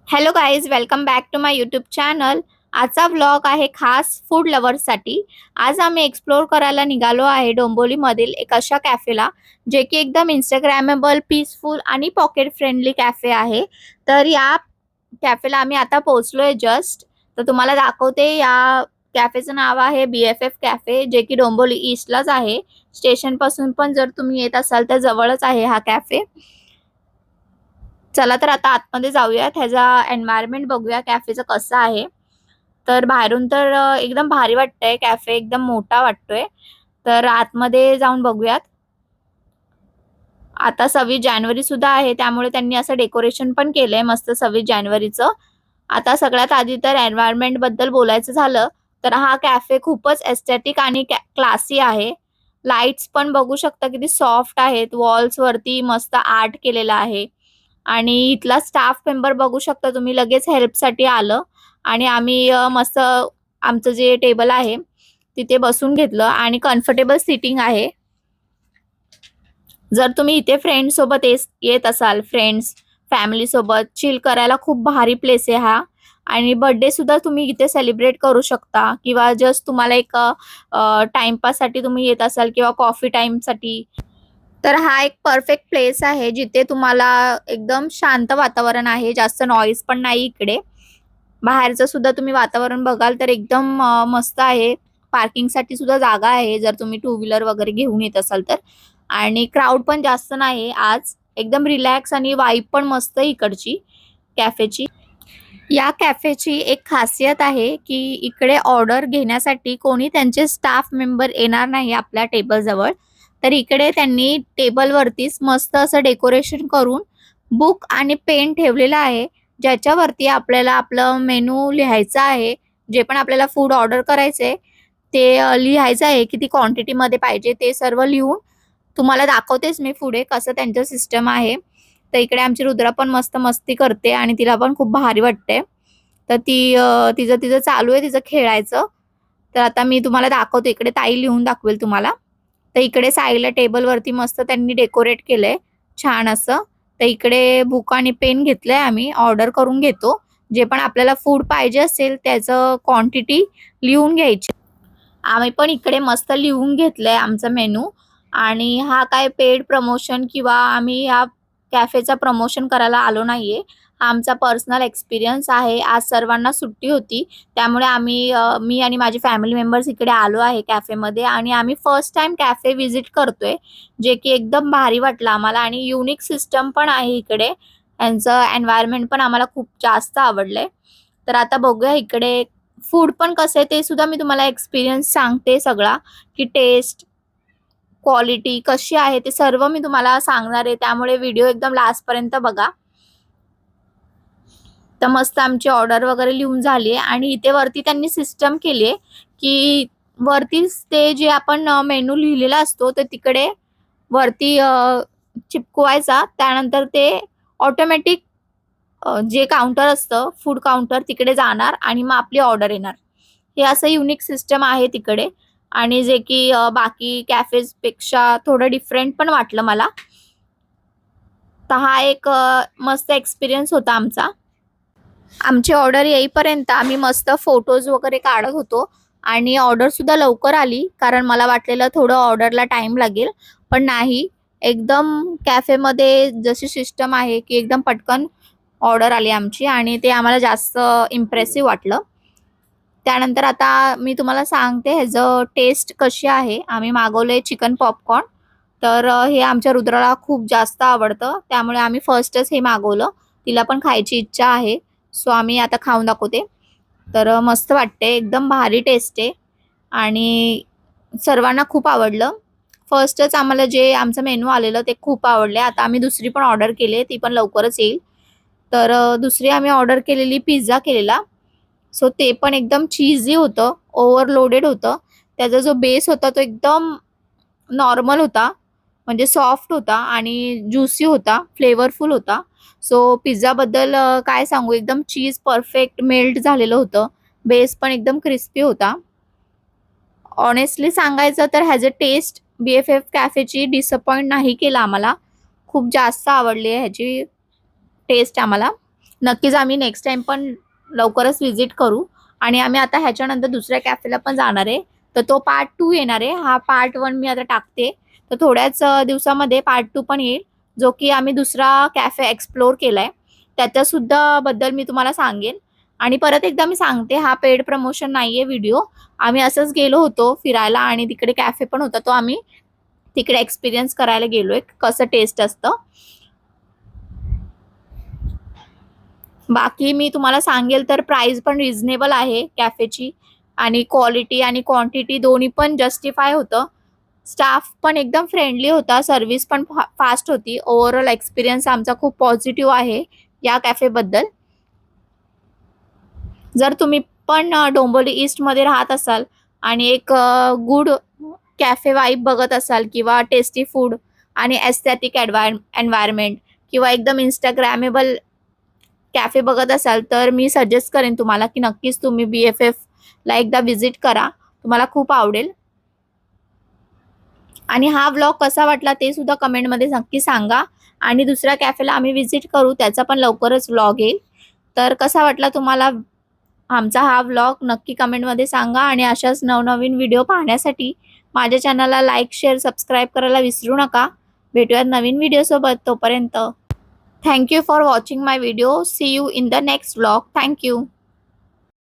Hello guys, welcome back to my YouTube channel. आजचा vlog आहे खास फूड लवर्ससाठी. आज आम्ही एक्सप्लोर करायला निघालो आहे डोंबिवलीमधील एक अशा कॅफेला, जे की एकदम इंस्टाग्रामेबल, पीसफुल आणि पॉकेट फ्रेंडली कॅफे आहे. तर या कॅफेला आम्ही आता पोहोचलोय जस्ट. तर तुम्हाला दाखवते. या कॅफेचं नाव आहे BFF कॅफे, जे की डोंबिवली ईस्टलाच आहे. स्टेशन पासून पण जर तुम्ही येत असाल तर जवळच आहे हा कॅफे. चला तर आता आतमध्ये जाऊयात. ह्याचा एन्व्हायरमेंट बघूया कॅफेचं कसं आहे. तर बाहेरून तर एकदम भारी वाटतंय. कॅफे एकदम मोठा वाटतोय. तर आतमध्ये जाऊन बघूयात. आता 26 जानेवारी सुद्धा आहे, त्यामुळे त्यांनी असं डेकोरेशन पण केलंय मस्त 26 जानेवारीचं. आता सगळ्यात आधी तर एन्व्हायरमेंट बद्दल बोलायचं झालं तर हा कॅफे खूपच एस्थेटिक आणि क्लासी आहे. लाईट्स पण बघू शकता किती सॉफ्ट आहेत. वॉल्स वरती मस्त आर्ट केलेलं आहे. आणि इथला स्टाफ मेंबर बघू शकता तुम्ही, लगेच हेल्पसाठी आलं आणि आम्ही मस्त आमचं जे टेबल आहे तिथे बसून घेतलं आणि कम्फर्टेबल सीटिंग आहे. जर तुम्ही इथे फ्रेंड्स सोबत येत असाल, फ्रेंड्स फॅमिली सोबत चिल करायला खूप भारी प्लेस आहे हा. आणि बर्थडे सुद्धा तुम्ही इथे सेलिब्रेट करू शकता, किंवा जस्ट तुम्हाला एक टाइमपास साठी तुम्ही येत असाल, किंवा कॉफी टाइम साठी, तर हा एक परफेक्ट प्लेस आहे, जिथे तुम्हाला एकदम शांत वातावरण आहे. जास्त नॉईज पण नाही इकडे. बाहेरचं सुद्धा तुम्ही वातावरण बघाल तर एकदम मस्त आहे. पार्किंगसाठी सुद्धा जागा आहे, जर तुम्ही टू व्हीलर वगैरे घेऊन येत असाल तर. आणि क्राऊड पण जास्त नाही आज. एकदम रिलॅक्स आणि वाईब पण मस्त इकडची कॅफेची. या कॅफेची एक खासियत आहे की इकडे ऑर्डर घेण्यासाठी कोणी त्यांचे स्टाफ मेंबर येणार नाही आपल्या टेबल जवळ. तर इकडे त्यांनी टेबलवरतीच मस्त असं डेकोरेशन करून बुक आणि पेन ठेवलेला आहे, ज्याच्यावरती आपल्याला आपलं मेनू लिहायचं आहे. जे पण आपल्याला फूड ऑर्डर करायचंय ते लिहायचं आहे, किती क्वांटिटीमध्ये पाहिजे ते सर्व लिहून तुम्हाला दाखवतेच मी पुढे कसं त्यांचं सिस्टम आहे. तर इकडे आमची रुद्रा पण मस्त मस्ती करते आणि तिला पण खूप भारी वाटते. तर ती तिचं तिचं चालू आहे तिचं खेळायचं. तर आता मी तुम्हाला दाखवते. इकडे ताई लिहून दाखवेल तुम्हाला. तर इकडे साईडला टेबलवरती मस्त त्यांनी डेकोरेट केलंय छान असं. तर इकडे बुक आणि पेन घेतलंय, आम्ही ऑर्डर करून घेतो. जे पण आपल्याला फूड पाहिजे असेल त्याचं क्वांटिटी लिहून घ्यायची. आम्ही पण इकडे मस्त लिहून घेतलंय आमचा मेनू. आणि हा काय पेड प्रमोशन किंवा आम्ही या कॅफेचा प्रमोशन करायला आलो नाहीये. हा आमचा पर्सनल एक्सपिरियन्स आहे. आज सर्वांना सुट्टी होती, त्यामुळे मी आणि माझे फॅमिली मेंबर्स इकडे आलो आहे कॅफेमध्ये. आणि आम्ही फर्स्ट टाइम कॅफे व्हिजिट करतोय, जे की एकदम भारी वाटलं आम्हाला. आणि युनिक सिस्टम पण आहे इकडे. यांचं एन्व्हायरमेंट पण आम्हाला खूप जास्त आवडलंय. तर आता बघूया इकडे फूड पण कसं आहे ते सुद्धा मी तुम्हाला एक्सपिरियन्स सांगते सगळा, की टेस्ट, क्वालिटी कशी आहे ते सर्व मी तुम्हाला सांगणार आहे. त्यामुळे व्हिडिओ एकदम लास्ट पर्यंत बघा. तर मस्त आमची ऑर्डर वगैरे लिहून झाली आहे आणि इथे वरती त्यांनी सिस्टम केली आहे, की वरतीच ते जे आपण मेनू लिहिलेला असतो तर तिकडे वरती चिपकवायचा. त्यानंतर ते ऑटोमॅटिक जे काउंटर असतं, फूड काउंटर, तिकडे जाणार आणि मग आपली ऑर्डर येणार. हे असं युनिक सिस्टम आहे तिकडे. आणि जे की बाकी कॅफेज पेक्षा थोडं डिफरंट पण वाटलं मला. तर हा एक मस्त एक्सपिरियन्स होता आमचा. आमची ऑर्डर येईपर्यंत आम्ही मस्त फोटोज वगैरे काढत होतो. आणि ऑर्डर सुद्धा लवकर आली, कारण मला वाटलेलं थोडं ऑर्डरला टाइम लागेल, पण नाही. एकदम कॅफेमध्ये जशी सिस्टम आहे की एकदम पटकन ऑर्डर आली आमची, आणि ते आम्हाला जास्त इम्प्रेसिव्ह वाटलं. त्यानंतर आता मी तुम्हाला सांगते ह्याचं टेस्ट कशी आहे. आम्ही मागवलंय चिकन पॉपकॉर्न. तर हे आमच्या रुद्राला खूप जास्त आवडतं, त्यामुळे आम्ही फर्स्टच हे मागवलं. तिला पण खायची इच्छा आहे, सो आम्ही आता खाऊन दाखवते. तर मस्त वाटते, एकदम भारी टेस्ट आहे आणि सर्वांना खूप आवडलं. फर्स्टच आम्हाला जे आमचं मेनू आलेलं ते खूप आवडले. आता आम्ही दुसरी पण ऑर्डर केली आहे, ती पण लवकरच येईल. तर दुसरी आम्ही ऑर्डर केलेली पिझ्झा केलेला. सो ते पण एकदम चीझी होतं, ओव्हरलोडेड होतं. त्याचा जो बेस होता तो एकदम नॉर्मल होता, म्हणजे सॉफ्ट होता आणि ज्युसी होता, फ्लेवरफुल होता. सो पिझ्झाबद्दल काय सांगू, एकदम चीज परफेक्ट मेल्ट झालेलं होतं. बेस पण एकदम क्रिस्पी होता. ऑनेस्टली सांगायचं तर ह्याचं टेस्ट BFF कॅफेची डिसअपॉइंट नाही केलं आम्हाला. खूप जास्त आवडली आहे ह्याची टेस्ट आम्हाला. नक्कीच आम्ही नेक्स्ट टाइम पण लवकरच व्हिजिट करू. आणि आम्ही आता ह्याच्यानंतर दुसऱ्या कॅफेला पण जाणार आहे. तर तो पार्ट 2 येणार आहे. हा पार्ट 1 मी आता टाकते. तर थोड्याच दिवसामध्ये पार्ट 2 पण येईल, जो की आम्ही दुसरा कॅफे एक्सप्लोर केलाय. त्याच्या सुद्धा बद्दल मी तुम्हाला सांगेन. आणि परत एकदा मी सांगते, हा पेड प्रमोशन नाहीये व्हिडिओ. आम्ही असंच गेलो होतो फिरायला आणि तिकडे कॅफे पण होता. तो आम्ही तिकडे एक्सपिरियन्स करायला गेलोय, कसं टेस्ट असतं. बाकी मी तुम्हाला सांगेल तर प्राइस पण रिझनेबल आहे कॅफेची आणि क्वालिटी आणि क्वांटिटी दोन्ही पण जस्टिफाय होतं. स्टाफ पण एकदम फ्रेंडली होता, सर्व्हिस पण फास्ट होती. ओव्हरऑल एक्सपिरियन्स आमचा खूप पॉझिटिव्ह आहे या कॅफेबद्दल. जर तुम्ही पण डोंबिवली ईस्टमध्ये राहत असाल आणि एक गुड कॅफे वाईब बघत असाल किंवा टेस्टी फूड आणि एस्थेटिक एन्व्हायरमेंट किंवा एकदम इंस्टाग्रामेबल कॅफे बघत असाल तर मी सजेस्ट करेन तुम्हाला की नक्कीच तुम्ही BFF ला एकदा व्हिजिट करा. तुम्हाला खूप आवडेल. आणि हा व्लॉग कसा वाटला ते सुद्धा कमेंटमध्ये नक्की सांगा. आणि दुसऱ्या कॅफेला आम्ही व्हिजिट करू, त्याचा पण लवकरच व्लॉग येईल. तर कसा वाटला तुम्हाला आमचा हा व्लॉग नक्की कमेंटमध्ये सांगा. आणि अशाच नवनवीन व्हिडिओ पाहण्यासाठी माझ्या चॅनलला लाईक, शेअर, सबस्क्राईब करायला विसरू नका. भेटूयात नवीन व्हिडिओसोबत. तोपर्यंत thank you for watching my video. See you in the next vlog. Thank you.